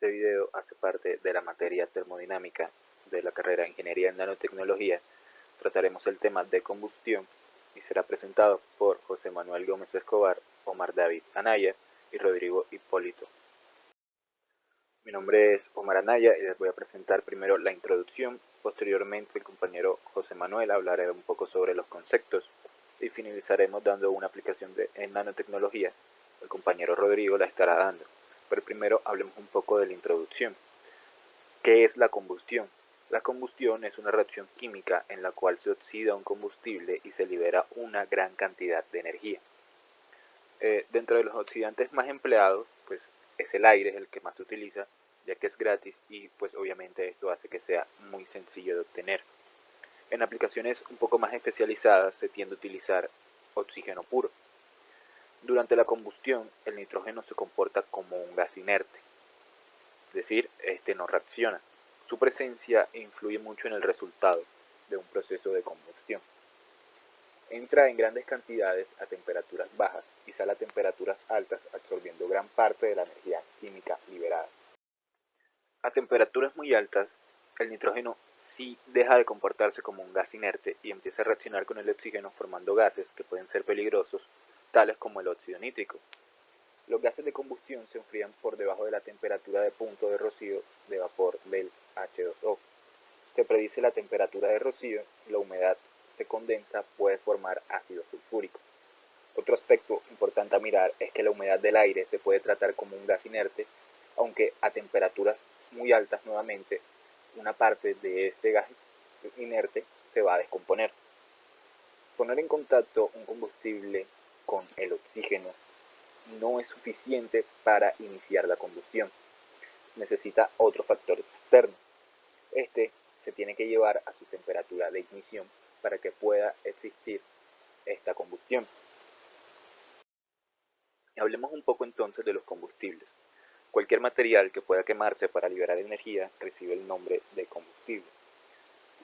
Este video hace parte de la materia termodinámica de la carrera de Ingeniería en Nanotecnología. Trataremos el tema de combustión y será presentado por José Manuel Gómez Escobar, Omar David Anaya y Rodrigo Hipólito. Mi nombre es Omar Anaya y les voy a presentar primero la introducción. Posteriormente el compañero José Manuel hablará un poco sobre los conceptos y finalizaremos dando una aplicación en nanotecnología. El compañero Rodrigo la estará dando. Pero primero hablemos un poco de la introducción. ¿Qué es la combustión? La combustión es una reacción química en la cual se oxida un combustible y se libera una gran cantidad de energía. Dentro de los oxidantes más empleados, pues es el aire, es el que más se utiliza, ya que es gratis y pues obviamente esto hace que sea muy sencillo de obtener. En aplicaciones un poco más especializadas se tiende a utilizar oxígeno puro. Durante la combustión, el nitrógeno se comporta como un gas inerte, es decir, este no reacciona. Su presencia influye mucho en el resultado de un proceso de combustión. Entra en grandes cantidades a temperaturas bajas y sale a temperaturas altas absorbiendo gran parte de la energía química liberada. A temperaturas muy altas, el nitrógeno sí deja de comportarse como un gas inerte y empieza a reaccionar con el oxígeno formando gases que pueden ser peligrosos, tales como el óxido nítrico. Los gases de combustión se enfrían por debajo de la temperatura de punto de rocío de vapor del H2O. Se predice la temperatura de rocío y la humedad se condensa puede formar ácido sulfúrico. Otro aspecto importante a mirar es que la humedad del aire se puede tratar como un gas inerte, aunque a temperaturas muy altas nuevamente una parte de este gas inerte se va a descomponer. Poner en contacto un combustible con el oxígeno no es suficiente para iniciar la combustión. Necesita otro factor externo. Este se tiene que llevar a su temperatura de ignición para que pueda existir esta combustión. Hablemos un poco entonces de los combustibles. Cualquier material que pueda quemarse para liberar energía recibe el nombre de combustible.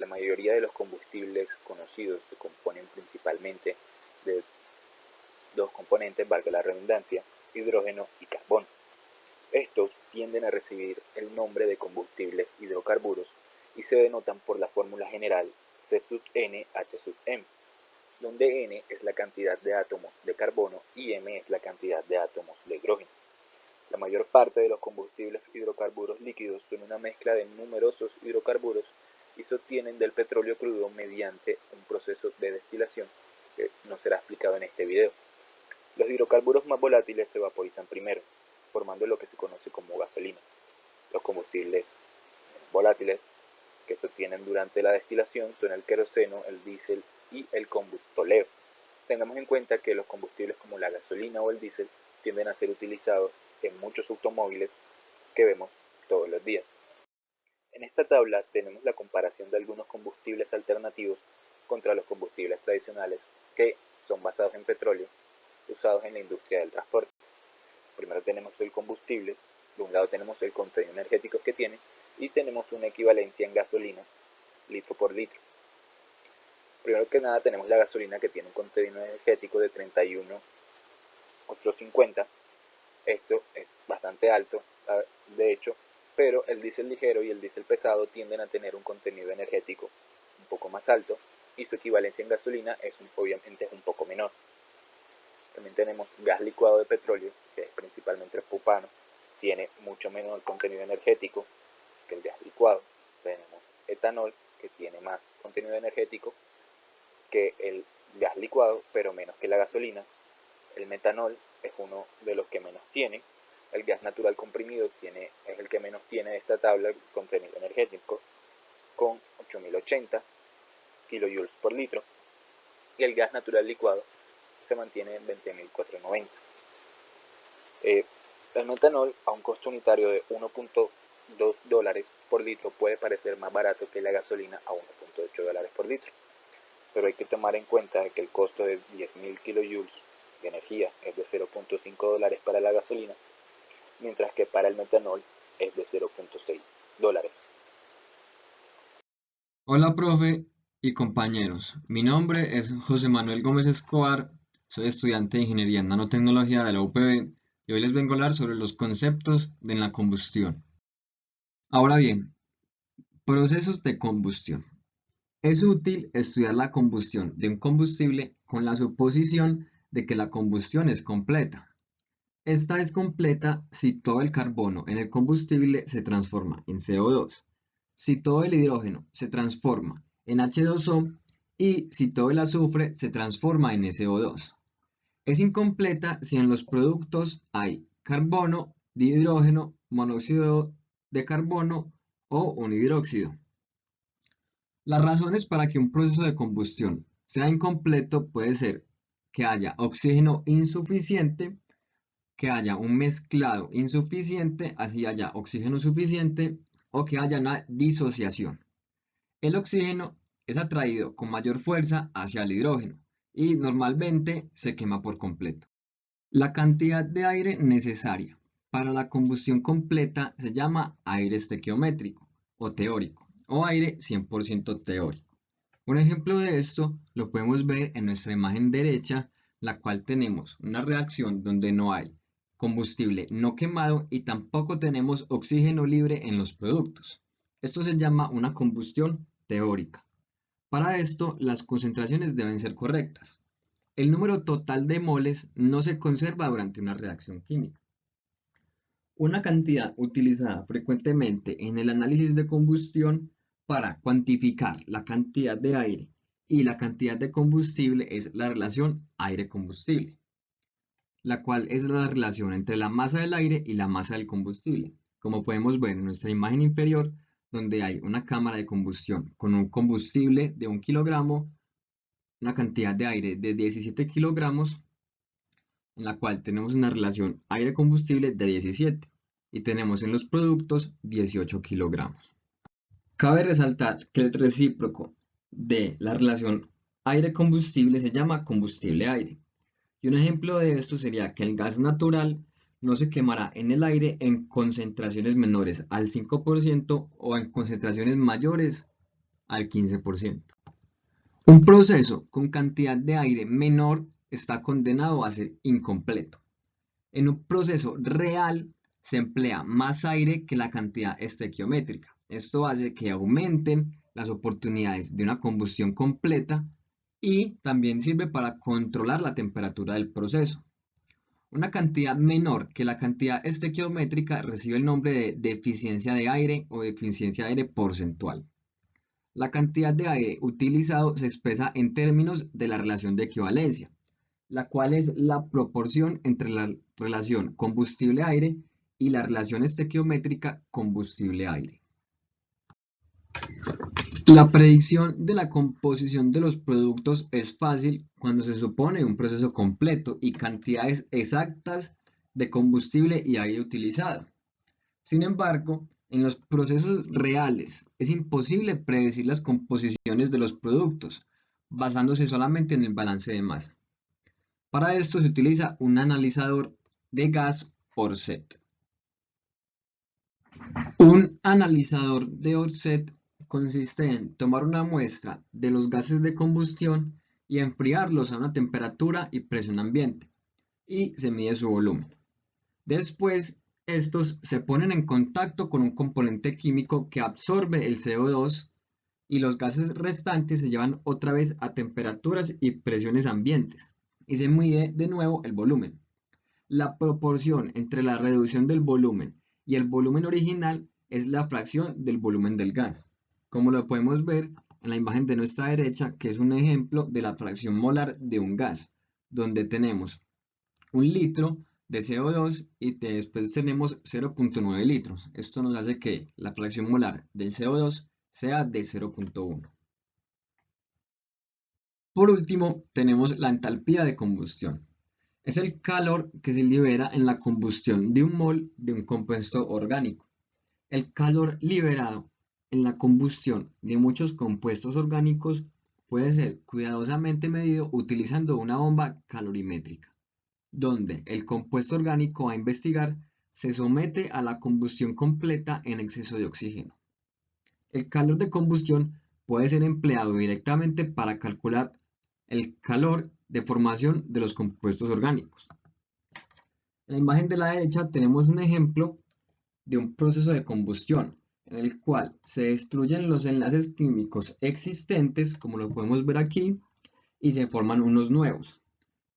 La mayoría de los combustibles conocidos se componen principalmente de dos componentes, valga la redundancia, hidrógeno y carbono. Estos tienden a recibir el nombre de combustibles hidrocarburos y se denotan por la fórmula general C(N)H(M), donde N es la cantidad de átomos de carbono y M es la cantidad de átomos de hidrógeno. La mayor parte de los combustibles hidrocarburos líquidos son una mezcla de numerosos hidrocarburos y se obtienen del petróleo crudo mediante un proceso de destilación que no será explicado en este video. Los hidrocarburos más volátiles se vaporizan primero, formando lo que se conoce como gasolina. Los combustibles volátiles que se obtienen durante la destilación son el queroseno, el diésel y el combustóleo. Tengamos en cuenta que los combustibles como la gasolina o el diésel tienden a ser utilizados en muchos automóviles que vemos todos los días. En esta tabla tenemos la comparación de algunos combustibles alternativos contra los combustibles tradicionales que son basados en petróleo usados en la industria del transporte. Primero tenemos el combustible, de un lado tenemos el contenido energético que tiene y tenemos una equivalencia en gasolina litro por litro. Primero que nada tenemos la gasolina que tiene un contenido energético de 31,850. Esto es bastante alto, de hecho, pero el diésel ligero y el diésel pesado tienden a tener un contenido energético un poco más alto y su equivalencia en gasolina obviamente es un poco menor. También tenemos gas licuado de petróleo, que es principalmente el propano, tiene mucho menor contenido energético que el gas licuado. Tenemos etanol, que tiene más contenido energético que el gas licuado, pero menos que la gasolina. El metanol es uno de los que menos tiene. El gas natural comprimido es el que menos tiene de esta tabla el contenido energético, con 8080 kilojoules por litro. Y el gas natural licuado se mantiene en 20.490. El metanol a un costo unitario de $1.2 por litro puede parecer más barato que la gasolina a $1.8 por litro, pero hay que tomar en cuenta que el costo de 10.000 kilojoules de energía es de $0.5 para la gasolina, mientras que para el metanol es de $0.6. Hola, profe y compañeros. Mi nombre es José Manuel Gómez Escobar. Soy estudiante de Ingeniería en Nanotecnología de la UPB y hoy les vengo a hablar sobre los conceptos de la combustión. Ahora bien, procesos de combustión. Es útil estudiar la combustión de un combustible con la suposición de que la combustión es completa. Esta es completa si todo el carbono en el combustible se transforma en CO2, si todo el hidrógeno se transforma en H2O y si todo el azufre se transforma en SO2. Es incompleta si en los productos hay carbono, dihidrógeno, monóxido de carbono o un hidróxido. Las razones para que un proceso de combustión sea incompleto puede ser que haya oxígeno insuficiente, que haya un mezclado insuficiente, así haya oxígeno suficiente, o que haya una disociación. El oxígeno es atraído con mayor fuerza hacia el hidrógeno y normalmente se quema por completo. La cantidad de aire necesaria para la combustión completa se llama aire estequiométrico o teórico o aire 100% teórico. Un ejemplo de esto lo podemos ver en nuestra imagen derecha, la cual tenemos una reacción donde no hay combustible no quemado y tampoco tenemos oxígeno libre en los productos. Esto se llama una combustión teórica. Para esto, las concentraciones deben ser correctas. El número total de moles no se conserva durante una reacción química. Una cantidad utilizada frecuentemente en el análisis de combustión para cuantificar la cantidad de aire y la cantidad de combustible es la relación aire-combustible, la cual es la relación entre la masa del aire y la masa del combustible. Como podemos ver en nuestra imagen inferior, donde hay una cámara de combustión con un combustible de 1 kilogramo, una cantidad de aire de 17 kilogramos, en la cual tenemos una relación aire-combustible de 17 y tenemos en los productos 18 kilogramos. Cabe resaltar que el recíproco de la relación aire-combustible se llama combustible-aire. Y un ejemplo de esto sería que el gas natural no se quemará en el aire en concentraciones menores al 5% o en concentraciones mayores al 15%. Un proceso con cantidad de aire menor está condenado a ser incompleto. En un proceso real se emplea más aire que la cantidad estequiométrica. Esto hace que aumenten las oportunidades de una combustión completa y también sirve para controlar la temperatura del proceso. Una cantidad menor que la cantidad estequiométrica recibe el nombre de deficiencia de aire o deficiencia de aire porcentual. La cantidad de aire utilizado se expresa en términos de la relación de equivalencia, la cual es la proporción entre la relación combustible-aire y la relación estequiométrica combustible-aire. La predicción de la composición de los productos es fácil cuando se supone un proceso completo y cantidades exactas de combustible y aire utilizado. Sin embargo, en los procesos reales es imposible predecir las composiciones de los productos, basándose solamente en el balance de masa. Para esto se utiliza un analizador de gas Orset. Un analizador de Orset consiste en tomar una muestra de los gases de combustión y enfriarlos a una temperatura y presión ambiente, y se mide su volumen. Después, estos se ponen en contacto con un componente químico que absorbe el CO2 y los gases restantes se llevan otra vez a temperaturas y presiones ambientes y se mide de nuevo el volumen. La proporción entre la reducción del volumen y el volumen original es la fracción del volumen del gas, como lo podemos ver en la imagen de nuestra derecha, que es un ejemplo de la fracción molar de un gas, donde tenemos 1 litro de CO2 y después tenemos 0.9 litros. Esto nos hace que la fracción molar del CO2 sea de 0.1. Por último, tenemos la entalpía de combustión. Es el calor que se libera en la combustión de un mol de un compuesto orgánico. El calor liberado en la combustión de muchos compuestos orgánicos puede ser cuidadosamente medido utilizando una bomba calorimétrica, donde el compuesto orgánico a investigar se somete a la combustión completa en exceso de oxígeno. El calor de combustión puede ser empleado directamente para calcular el calor de formación de los compuestos orgánicos. En la imagen de la derecha tenemos un ejemplo de un proceso de combustión en el cual se destruyen los enlaces químicos existentes, como lo podemos ver aquí, y se forman unos nuevos.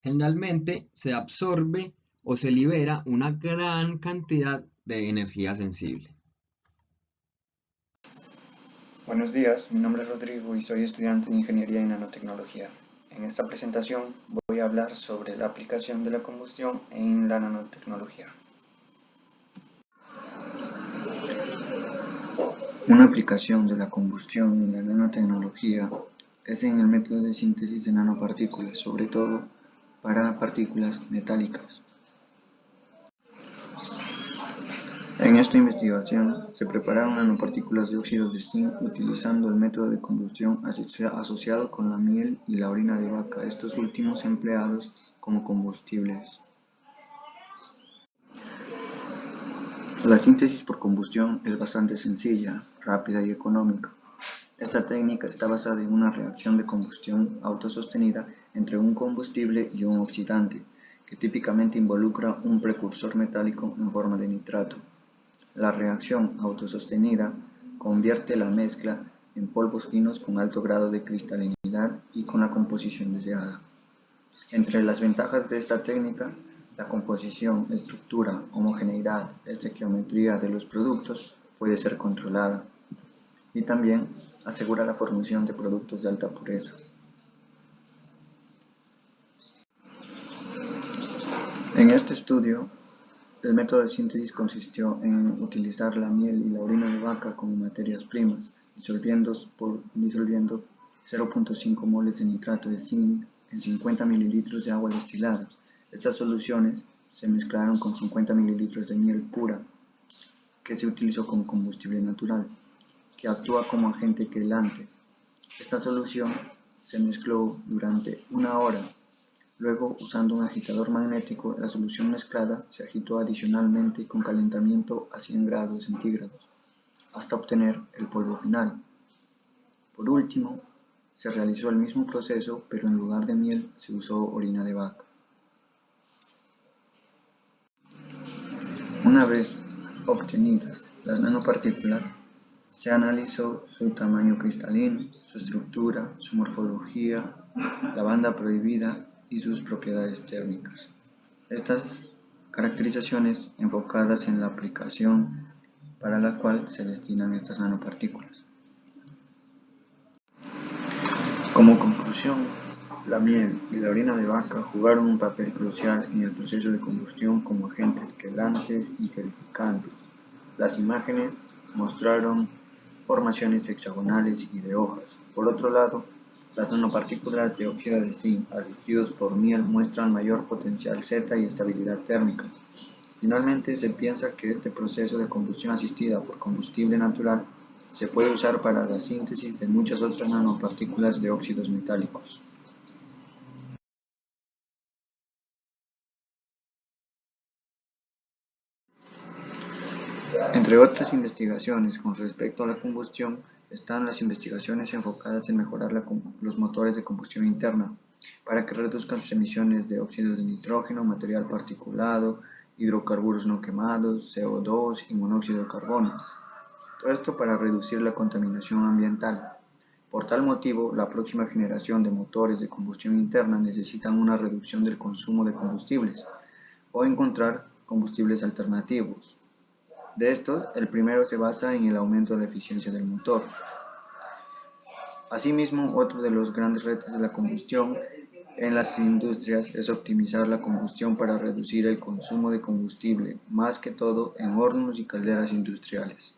Generalmente se absorbe o se libera una gran cantidad de energía sensible. Buenos días, mi nombre es Rodrigo y soy estudiante de Ingeniería en Nanotecnología. En esta presentación voy a hablar sobre la aplicación de la combustión en la nanotecnología. Una aplicación de la combustión en la nanotecnología es en el método de síntesis de nanopartículas, sobre todo para partículas metálicas. En esta investigación se prepararon nanopartículas de óxidos de zinc utilizando el método de combustión asociado con la miel y la orina de vaca, estos últimos empleados como combustibles. La síntesis por combustión es bastante sencilla, rápida y económica. Esta técnica está basada en una reacción de combustión autosostenida entre un combustible y un oxidante, que típicamente involucra un precursor metálico en forma de nitrato. La reacción autosostenida convierte la mezcla en polvos finos con alto grado de cristalinidad y con la composición deseada. Entre las ventajas de esta técnica, la composición, estructura, homogeneidad, estequiometría de los productos puede ser controlada y también asegura la formación de productos de alta pureza. En este estudio, el método de síntesis consistió en utilizar la miel y la orina de vaca como materias primas, disolviendo 0.5 moles de nitrato de zinc en 50 mililitros de agua destilada. Estas soluciones se mezclaron con 50 mililitros de miel pura, que se utilizó como combustible natural, que actúa como agente quelante. Esta solución se mezcló durante 1 hora. Luego, usando un agitador magnético, la solución mezclada se agitó adicionalmente con calentamiento a 100 grados centígrados, hasta obtener el polvo final. Por último, se realizó el mismo proceso, pero en lugar de miel se usó orina de vaca. Una vez obtenidas las nanopartículas, se analizó su tamaño cristalino, su estructura, su morfología, la banda prohibida y sus propiedades térmicas. Estas caracterizaciones enfocadas en la aplicación para la cual se destinan estas nanopartículas. Como conclusión, la miel y la orina de vaca jugaron un papel crucial en el proceso de combustión como agentes quelantes y gelificantes. Las imágenes mostraron formaciones hexagonales y de hojas. Por otro lado, las nanopartículas de óxido de zinc asistidos por miel muestran mayor potencial Z y estabilidad térmica. Finalmente, se piensa que este proceso de combustión asistida por combustible natural se puede usar para la síntesis de muchas otras nanopartículas de óxidos metálicos. Entre otras investigaciones con respecto a la combustión están las investigaciones enfocadas en mejorar los motores de combustión interna para que reduzcan sus emisiones de óxidos de nitrógeno, material particulado, hidrocarburos no quemados, CO2 y monóxido de carbono. Todo esto para reducir la contaminación ambiental. Por tal motivo, la próxima generación de motores de combustión interna necesitan una reducción del consumo de combustibles o encontrar combustibles alternativos. De estos, el primero se basa en el aumento de la eficiencia del motor. Asimismo, otro de los grandes retos de la combustión en las industrias es optimizar la combustión para reducir el consumo de combustible, más que todo en hornos y calderas industriales.